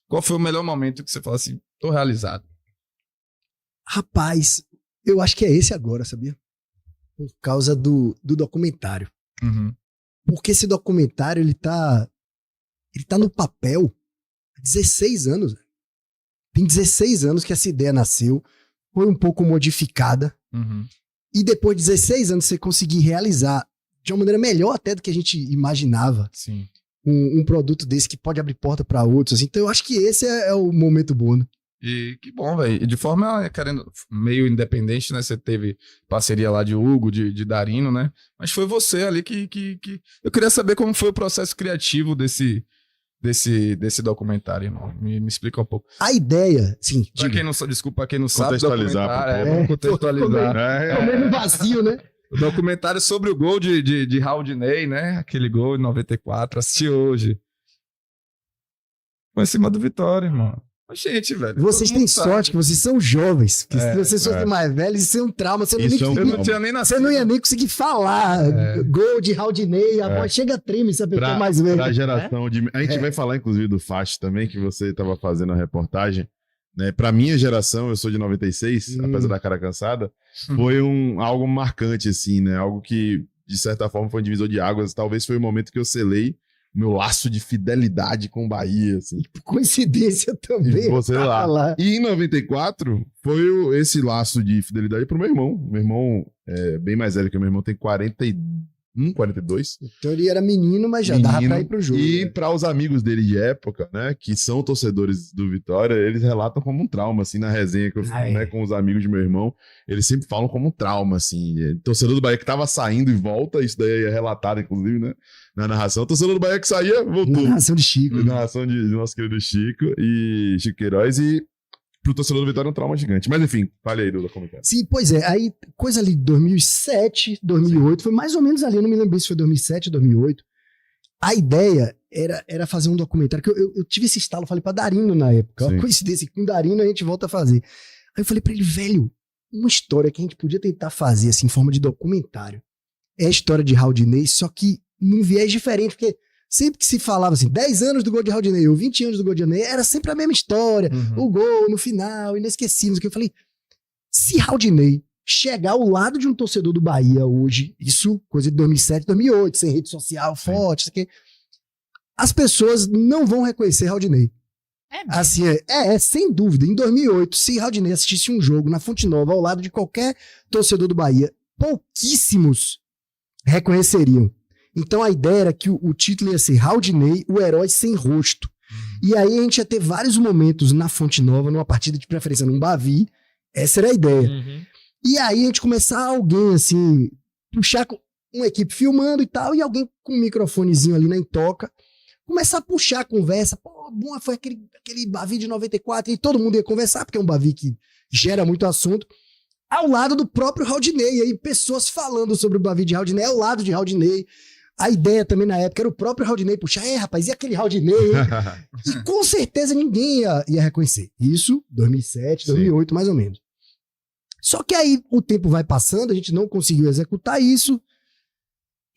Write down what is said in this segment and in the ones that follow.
Qual foi o melhor momento que você fala assim, tô realizado? Rapaz, eu acho que é esse agora, sabia? Por causa do documentário. Uhum. Porque esse documentário, ele tá no papel há 16 anos. Tem 16 anos que essa ideia nasceu, foi um pouco modificada, e depois de 16 anos você conseguir realizar de uma maneira melhor até do que a gente imaginava. Sim. Um produto desse que pode abrir porta para outros. Então eu acho que esse é o momento bom, né? E que bom, velho. E de forma, meio independente, né? Você teve parceria lá de Hugo, de Darino, né? Mas foi você ali que... Eu queria saber como foi o processo criativo desse documentário, irmão. Me explica um pouco. A ideia, sim. Pra quem não sabe, desculpa, pra quem não sabe, contextualizar. Vamos contextualizar. Tô meio vazio, né? O documentário sobre o gol de Haldney, né? Aquele gol em 94. Assisti hoje. Foi em cima do Vitória, irmão. Gente, velho. Vocês têm sorte que vocês são jovens. Que se vocês fossem mais velhos, isso é um trauma. Você não ia nem conseguir falar. Gol de Haldney, a voz chega treme, se a pessoa mais velha. Pra geração de... A gente vai falar, inclusive, do Fast também, que você estava fazendo a reportagem. Né? Pra minha geração, eu sou de 96, apesar da cara cansada, foi algo marcante, assim, né? Algo que, de certa forma, foi um divisor de águas. Talvez foi o momento que eu selei meu laço de fidelidade com o Bahia, assim. Por coincidência também. E você lá. E em 94, foi esse laço de fidelidade pro meu irmão. Meu irmão é bem mais velho que o meu irmão, tem 41, 42. Então ele era menino, mas já dava pra ir pro jogo. E para os amigos dele de época, né, que são torcedores do Vitória, eles relatam como um trauma, assim, na resenha que eu fiz, né, com os amigos de meu irmão. Eles sempre falam como um trauma, assim. Torcedor do Bahia que tava saindo e volta, isso daí é relatado, inclusive, né, na narração. Torcedor do Bahia que saía, voltou. Na narração de Chico. Na narração de nosso querido Chico e Chico Queiroz. E pro torcedor do Vitória é um trauma gigante. Mas enfim, fale aí do documentário. Sim, pois é. Aí, coisa ali de 2007, 2008, foi mais ou menos ali, eu não me lembro se foi 2007, 2008. A ideia era fazer um documentário, que eu tive esse estalo, falei pra Darino na época. Uma coincidência, com o Darino a gente volta a fazer. Aí eu falei pra ele, velho, uma história que a gente podia tentar fazer, assim, em forma de documentário. É a história de Haldney, só que num viés diferente, porque sempre que se falava assim, 10 anos do gol de Haldney ou 20 anos do gol de Haldney, era sempre a mesma história. O gol no final, inesquecíveis. Eu falei, se Haldney chegar ao lado de um torcedor do Bahia hoje, isso coisa de 2007, 2008, sem rede social forte, isso aqui, as pessoas não vão reconhecer Haldney. Assim, sem dúvida. Em 2008, se Haldney assistisse um jogo na Fonte Nova ao lado de qualquer torcedor do Bahia, pouquíssimos reconheceriam. Então a ideia era que o título ia ser Haldney, o herói sem rosto. E aí a gente ia ter vários momentos na Fonte Nova, numa partida de preferência num Bavi. Essa era a ideia. E aí a gente começar alguém assim, puxar uma equipe filmando e tal, e alguém com um microfonezinho ali na intoca, começar a puxar a conversa. Pô, bom, foi aquele Bavi de 94, e todo mundo ia conversar, porque é um Bavi que gera muito assunto. Ao lado do próprio Haldney, aí pessoas falando sobre o Bavi de Haldney, ao lado de Haldney. A ideia também na época era o próprio Haldney puxar, rapaz, e aquele Haldney? E com certeza ninguém ia reconhecer. Isso, 2007, 2008, mais ou menos. Só que aí o tempo vai passando, a gente não conseguiu executar isso.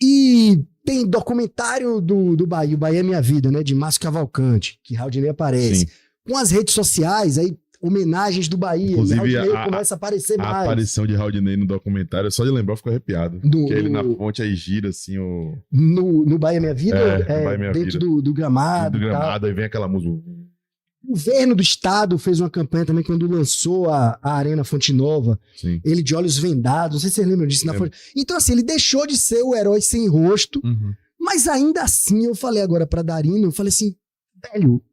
E tem documentário do Bahia, o Bahia é Minha Vida, né, de Márcio Cavalcante, que Haldney aparece. Com as redes sociais, aí homenagens do Bahia, inclusive, e Haldney começa a aparecer mais. A aparição de Haldney no documentário, só de lembrar eu fico arrepiado. Porque ele na fonte aí gira assim o... No Bahia Minha Vida, Bahia Minha dentro Vida. do gramado. Do gramado, aí vem aquela música. O governo do estado fez uma campanha também quando lançou a Arena Fonte Nova. Sim. Ele de olhos vendados, não sei se vocês lembram disso. Então assim, ele deixou de ser o herói sem rosto, mas ainda assim eu falei agora pra Darino, eu falei assim, velho,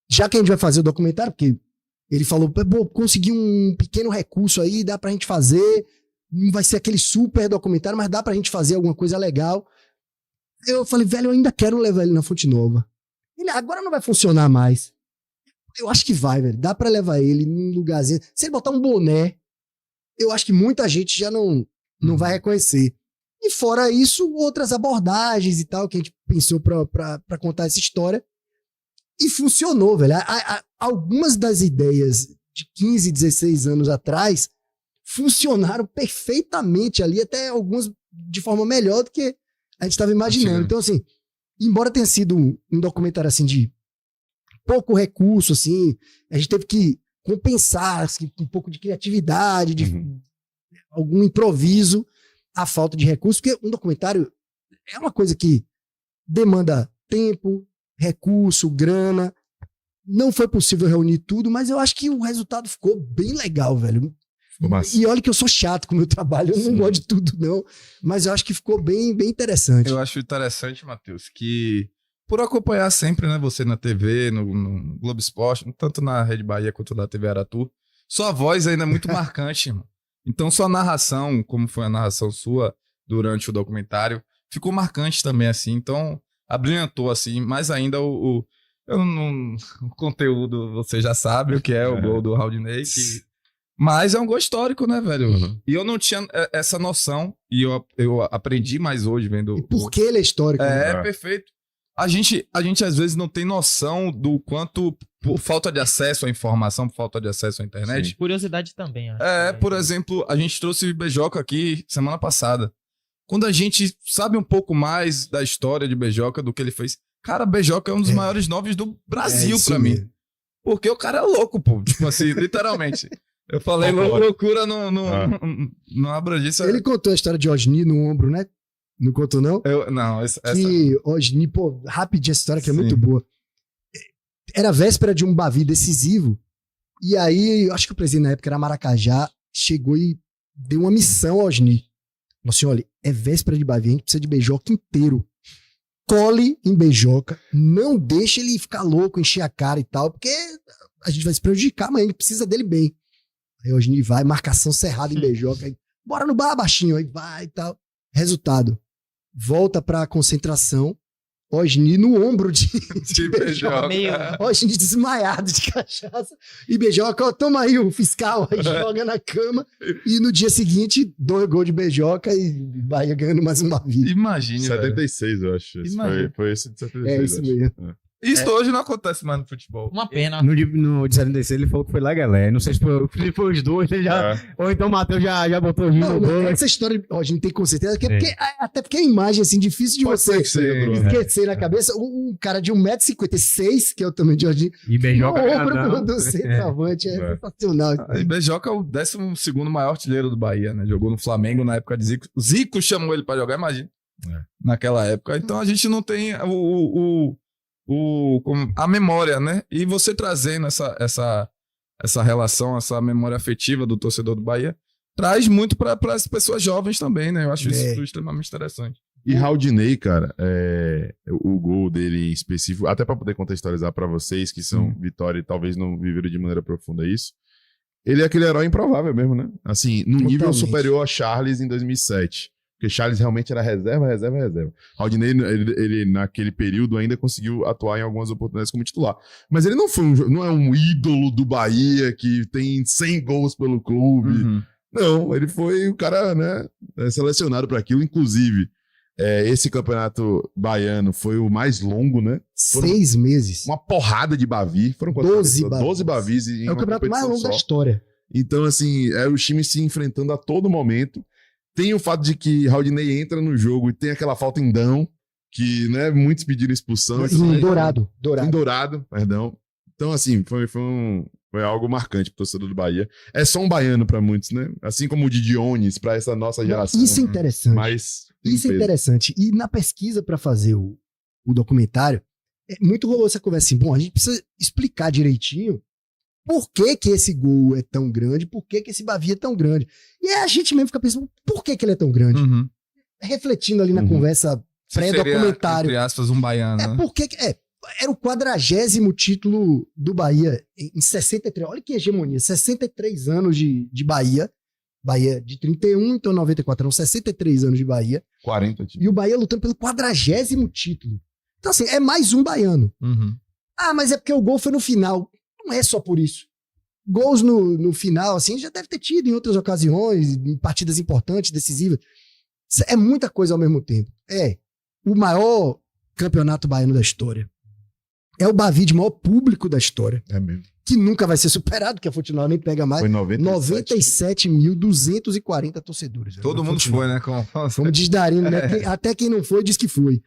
já que a gente vai fazer o documentário, porque ele falou, consegui um pequeno recurso aí, dá pra gente fazer, não vai ser aquele super documentário, mas dá pra gente fazer alguma coisa legal. Eu falei, velho, eu ainda quero levar ele na Fonte Nova. Ele, agora não vai funcionar mais. Eu acho que vai, velho, dá pra levar ele num lugarzinho. Se ele botar um boné, eu acho que muita gente já não vai reconhecer. E fora isso, outras abordagens e tal, que a gente pensou pra contar essa história. E funcionou, velho. Algumas das ideias de 15, 16 anos atrás funcionaram perfeitamente ali, até algumas de forma melhor do que a gente estava imaginando. Então, assim, embora tenha sido um documentário assim de pouco recurso, assim. A gente teve que compensar assim, um pouco de criatividade, de algum improviso, a falta de recurso, porque um documentário é uma coisa que demanda tempo, recurso, grana. Não foi possível reunir tudo, mas eu acho que o resultado ficou bem legal, velho. Ficou massa. E olha que eu sou chato com o meu trabalho, eu não gosto de tudo, não. Mas eu acho que ficou bem interessante. Eu acho interessante, Matheus, que por acompanhar sempre, né, você na TV, no Globo Esporte, tanto na Rede Bahia quanto na TV Aratu, sua voz ainda é muito marcante, irmão. Então sua narração, como foi a narração sua durante o documentário, ficou marcante também, assim. Então abrilhantou, assim, mais ainda o conteúdo, você já sabe o que é o gol do Haldinei, mas é um gol histórico, né, velho? Uhum. E eu não tinha essa noção, e eu aprendi mais hoje vendo... E por que ele é histórico? É, perfeito. A gente às vezes não tem noção do quanto, por falta de acesso à informação, por falta de acesso à internet... Curiosidade também, acho. por exemplo, a gente trouxe Beijoca aqui semana passada. Quando a gente sabe um pouco mais da história de Beijoca, do que ele fez... Cara, Beijoca é um dos maiores nomes do Brasil pra mim. Mesmo. Porque o cara é louco, pô. Tipo assim, literalmente. Eu falei loucura no abrangência. Ele contou a história de Osni no ombro, né? Não contou, não? Essa... Que Osni, pô, rapidinho essa história que é Sim. muito boa. Era véspera de um Bavi decisivo, e aí, eu acho que o presidente na época era Maracajá, chegou e deu uma missão ao Osni. Falou assim, olha, é véspera de Bavi, a gente precisa de Beijoca inteiro. Cole em Beijoca, não deixa ele ficar louco, encher a cara e tal, porque a gente vai se prejudicar, mas a gente precisa dele bem. Aí o Osni vai, marcação cerrada em Beijoca, aí, bora no bar, baixinho, aí vai e tal. Resultado, volta pra concentração, Osni no ombro de Beijoca. Osni desmaiado de cachaça, e Beijoca, ó, toma aí o fiscal, aí joga na cama, e no dia seguinte, 2 gols de Beijoca e Bahia ganhando mais uma vida. Imagine, velho. 76, eu acho. Imagina. Foi esse de 76. É isso eu acho. mesmo. Isso hoje não acontece mais no futebol. Uma pena. No de 76 ele falou que foi Legalé. Não sei se foi os dois, ele já, ou então o Matheus já botou o Não, no gol. essa história, ó, a gente tem com certeza, até porque a imagem, assim, difícil de Pode você ser que seja, Bruno. esquecer na cabeça. Um cara de 1,56 m, que é o tamanho de Jorginho, E Beijoca no ombro grandão. do centroavante, é sensacional. Aí Beijoca é o 12º maior artilheiro do Bahia, né? Jogou no Flamengo na época de Zico. Zico chamou ele pra jogar, imagina. Naquela época. Então a gente não tem a memória, né? E você trazendo essa relação, essa memória afetiva do torcedor do Bahia, traz muito para as pessoas jovens também, né? Eu acho isso extremamente interessante. E Haldinei, cara, o gol dele em específico, até para poder contextualizar para vocês que são Vitória e talvez não viveram de maneira profunda isso, ele é aquele herói improvável mesmo, né? Assim, no nível superior a Charles em 2007. Porque Charles realmente era reserva. Haldinei, ele naquele período ainda conseguiu atuar em algumas oportunidades como titular. Mas ele não é um ídolo do Bahia que tem 100 gols pelo clube. Uhum. Não, ele foi o cara, né, selecionado para aquilo. Inclusive, esse campeonato baiano foi o mais longo, né? 6 meses. Uma porrada de Bavi. Foram 12 Bavis. É o campeonato mais longo da história. Então, assim, os times se enfrentando a todo momento. Tem o fato de que Haldinei entra no jogo e tem aquela falta em Dão, que, né, muitos pediram expulsão. Em Dourado. Em Dourado, perdão. Então, assim, foi algo marcante pro torcedor do Bahia. É só um baiano pra muitos, né? Assim como o de Dionis pra essa nossa geração. Isso é interessante. Mas Isso é interessante. E na pesquisa pra fazer o documentário, muito rolou essa conversa assim, bom, a gente precisa explicar direitinho por que esse gol é tão grande, por que esse Bavi é tão grande. E aí a gente mesmo fica pensando, por que ele é tão grande? Uhum. Refletindo ali na conversa pré-documentário. Entre aspas, um baiano. Era o 40º título do Bahia em 63. Olha que hegemonia, 63 anos de Bahia. Bahia de 31, então 94, eram 63 anos de Bahia. 40 títulos. E o Bahia lutando pelo 40º título. Então assim, é mais um baiano. Uhum. Ah, mas é porque o gol foi no final. Não é só por isso. Gols no final, assim, já deve ter tido em outras ocasiões, em partidas importantes, decisivas. É muita coisa ao mesmo tempo. É o maior campeonato baiano da história. É o Bavi de maior público da história. É mesmo. Que nunca vai ser superado, porque a Futebol nem pega mais. Foi 97.240 torcedores. Todo mundo foi, né? Como diz Darino, né? Até quem não foi, diz que foi.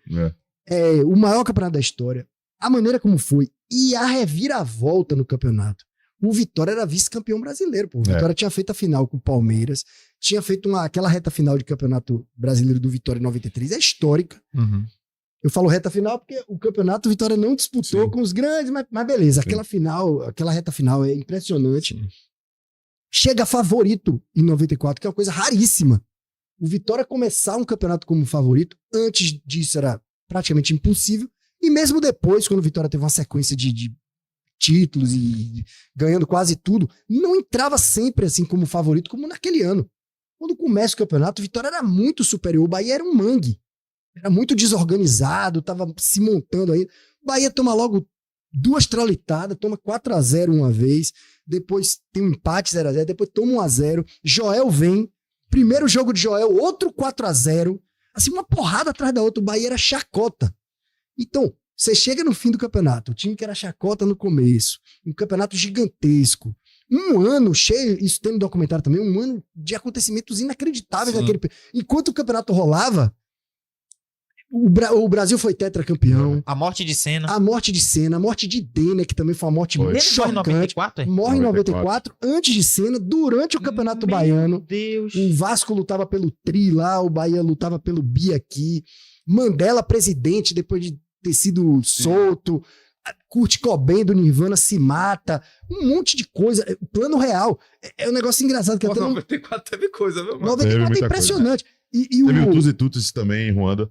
O maior campeonato da história. A maneira como foi. E a reviravolta no campeonato. O Vitória era vice-campeão brasileiro, pô. O Vitória tinha feito a final com o Palmeiras, tinha feito aquela reta final de campeonato brasileiro do Vitória em 93, é histórica. Uhum. Eu falo reta final porque o campeonato o Vitória não disputou Sim. com os grandes, mas beleza, Sim. aquela reta final é impressionante. Sim. Chega favorito em 94, que é uma coisa raríssima. O Vitória começar um campeonato como favorito, antes disso era praticamente impossível, e mesmo depois, quando o Vitória teve uma sequência de títulos e ganhando quase tudo, não entrava sempre assim como favorito, como naquele ano. Quando começa o campeonato, o Vitória era muito superior, o Bahia era um mangue. Era muito desorganizado, tava se montando aí. O Bahia toma logo 2 traulitadas, toma 4-0 uma vez, depois tem um empate 0-0, depois toma 1-0. Joel vem, primeiro jogo de Joel, outro 4-0. Assim, uma porrada atrás da outra, o Bahia era chacota. Então, você chega no fim do campeonato, o time que era chacota no começo, um campeonato gigantesco, um ano cheio, isso tem no documentário também, um ano de acontecimentos inacreditáveis Sim. naquele. Enquanto o campeonato rolava, o Brasil foi tetracampeão. A morte de Senna. A morte de Senna, a morte de Denner, que também foi uma morte Foi. muito Ele morre em chocante. 94, é? Morre em 94. 94, antes de Senna, durante o Campeonato Meu Baiano. Deus. O Vasco lutava pelo Tri lá, o Bahia lutava pelo Bi aqui. Mandela presidente, depois de ter sido solto. Kurt Cobain do Nirvana se mata. Um monte de coisa. O plano real. É um negócio engraçado que Pô, até 94 teve coisa, viu, mano? 94 é muita impressionante. E Teve o o, Tus e Tutus também em Ruanda.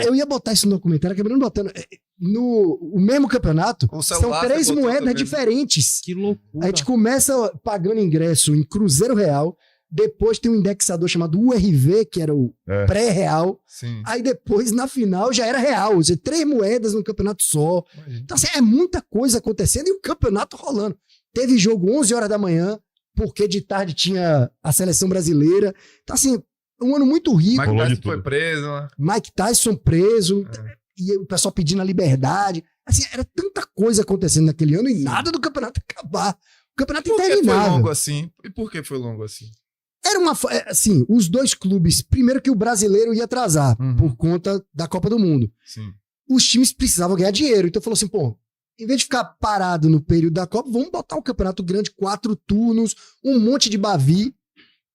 eu ia botar isso no documentário, acabei não botando. No o mesmo campeonato, Com o são celular, 3 você botou moedas também. diferentes. Que loucura. A gente começa pagando ingresso em Cruzeiro Real, depois tem um indexador chamado URV, que era o É. pré-real, Sim. aí depois, na final, já era real, ou seja, 3 moedas no campeonato só. Então, assim, é muita coisa acontecendo e o campeonato rolando. Teve jogo 11 horas da manhã, porque de tarde tinha a seleção brasileira. Então, assim, um ano muito rico. Mike Rolou de Tyson foi tudo. preso, né? Mike Tyson preso, e o pessoal pedindo a liberdade. Assim, era tanta coisa acontecendo naquele ano e nada do campeonato acabar. O campeonato Por que foi interminável. longo assim? E por que foi longo assim? Era uma. Assim, os dois clubes. Primeiro que o brasileiro ia atrasar Uhum. por conta da Copa do Mundo. Sim. Os times precisavam ganhar dinheiro. Então falou assim: pô, em vez de ficar parado no período da Copa, vamos botar um campeonato grande, 4 turnos, um monte de bavi,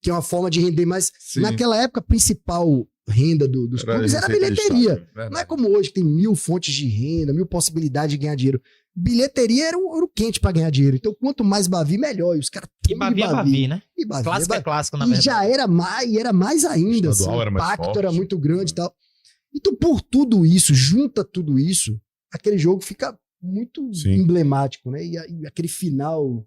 que é uma forma de render mais. Sim. Naquela época, a principal renda dos clubes era a receita de bilheteria. estádio. Verdade. Não é como hoje, que tem 1000 fontes de renda, 1000 possibilidades de ganhar dinheiro. Bilheteria era o ouro quente pra ganhar dinheiro. Então, quanto mais bavi, melhor. E os caras E Bavi é Bavi, né? E bavi, Clássico é clássico, na e verdade. já era mais ainda. Assim, Estadual o era mais impacto forte. era muito grande e tal. Então, por tudo isso, junta tudo isso, aquele jogo fica muito Sim. emblemático, né? E aquele final,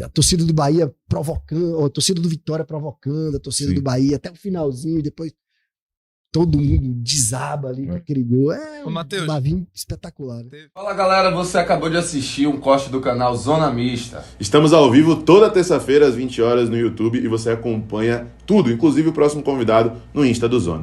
a torcida do Bahia provocando, a torcida do Vitória provocando, a torcida Sim. do Bahia até o finalzinho, e depois todo mundo desaba ali com aquele gol. É Ô, Matheus. Bavinho espetacular. Né? Fala galera, você acabou de assistir um corte do canal Zona Mista. Estamos ao vivo toda terça-feira às 20 horas no YouTube e você acompanha tudo, inclusive o próximo convidado no Insta do Zona.